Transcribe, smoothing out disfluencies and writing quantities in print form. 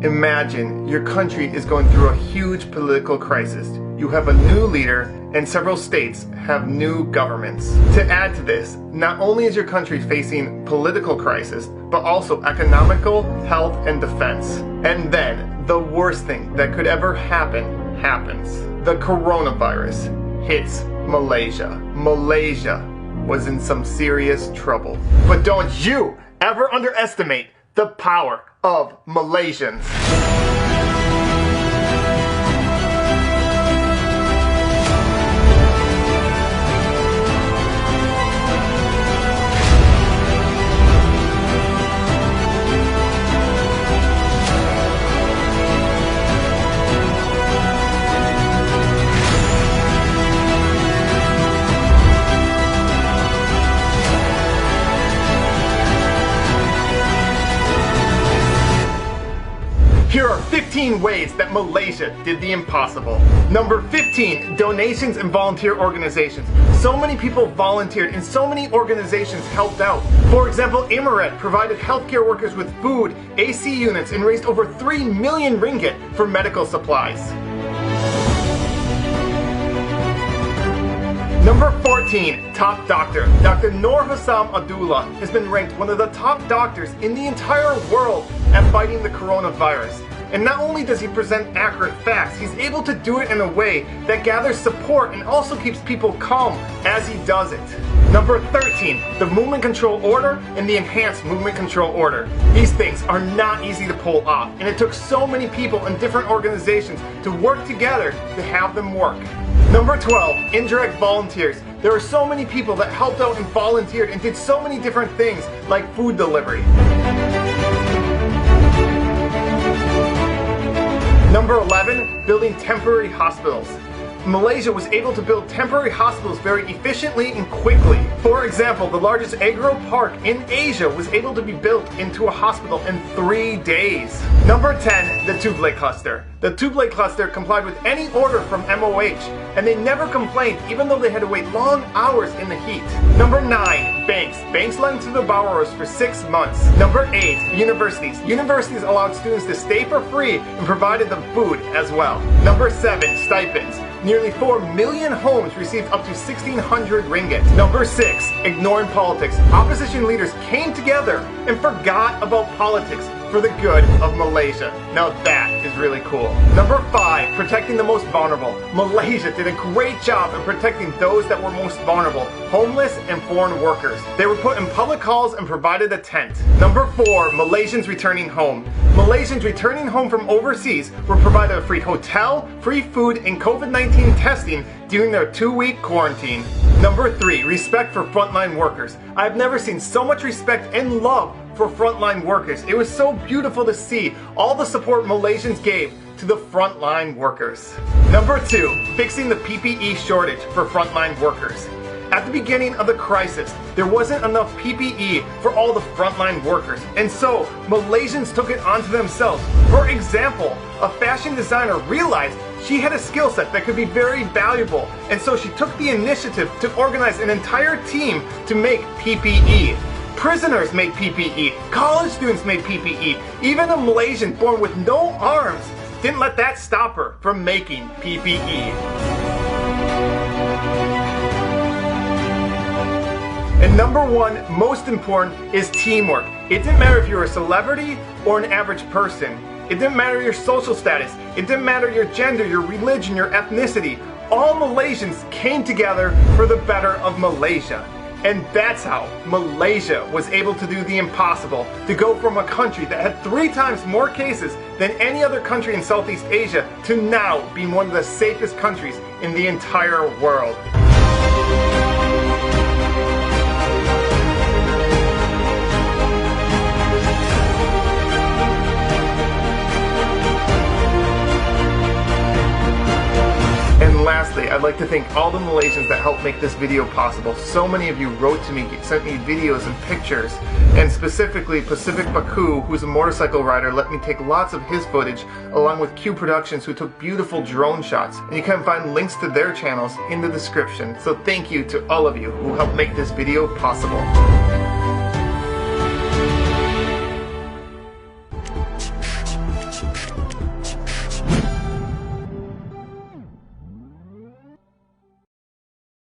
Imagine your country is going through a huge political crisis. You have a new leader and several states have new governments. To add to this, not only is your country facing political crisis, but also economical, health, and defense. And then, the worst thing that could ever happen happens. The coronavirus hits Malaysia. Malaysia was in some serious trouble. But don't you ever underestimate the power of Malaysians. Here are 15 ways that Malaysia did the impossible. Number 15, donations and volunteer organizations. So many people volunteered and so many organizations helped out. For example, Emirat provided healthcare workers with food, AC units, and raised over 3 million ringgit for medical supplies. Number 14, top doctor. Dr. Noor Hussam Abdullah has been ranked one of the top doctors in the entire world at fighting the coronavirus. And not only does he present accurate facts, he's able to do it in a way that gathers support and also keeps people calm as he does it. Number 13, the movement control order and the enhanced movement control order. These things are not easy to pull off, and it took so many people in different organizations to work together to have them work. Number 12, indirect volunteers. There are so many people that helped out and volunteered and did so many different things like food delivery. Number 11, building temporary hospitals. Malaysia was able to build temporary hospitals very efficiently and quickly. For example, the largest agro park in Asia was able to be built into a hospital in 3 days. Number 10, the Tublai cluster. The Tublai cluster complied with any order from MOH, and they never complained even though they had to wait long hours in the heat. Number 9, banks. Banks lent to the borrowers for 6 months. Number 8, universities. Universities allowed students to stay for free and provided them food as well. Number 7, stipends. Nearly 4 million homes received up to 1,600 ringgit. Number 6, ignoring politics. Opposition leaders came together and forgot about politics for the good of Malaysia. Now that is really cool. Number 5, protecting the most vulnerable. Malaysia did a great job in protecting those that were most vulnerable, homeless and foreign workers. They were put in public halls and provided a tent. Number 4, Malaysians returning home. Malaysians returning home from overseas were provided a free hotel, free food, and COVID-19 testing during their 2-week quarantine. Number 3, respect for frontline workers. I've never seen so much respect and love for frontline workers. It was so beautiful to see all the support Malaysians gave to the frontline workers. Number 2, fixing the PPE shortage for frontline workers. At the beginning of the crisis, there wasn't enough PPE for all the frontline workers, and so Malaysians took it onto themselves. For example, a fashion designer realized she had a skill set that could be very valuable, and so she took the initiative to organize an entire team to make PPE. Prisoners made PPE, college students made PPE, even a Malaysian born with no arms didn't let that stop her from making PPE. And number 1, most important, is teamwork. It didn't matter if you were a celebrity or an average person. It didn't matter your social status. It didn't matter your gender, your religion, your ethnicity. All Malaysians came together for the better of Malaysia. And that's how Malaysia was able to do the impossible, to go from a country that had 3 times more cases than any other country in Southeast Asia to now being one of the safest countries in the entire world. And lastly, I'd like to thank all the Malaysians that helped make this video possible. So many of you wrote to me, sent me videos and pictures, and specifically Pacific Baku, who's a motorcycle rider, let me take lots of his footage, along with Q Productions, who took beautiful drone shots. And you can find links to their channels in the description. So thank you to all of you who helped make this video possible.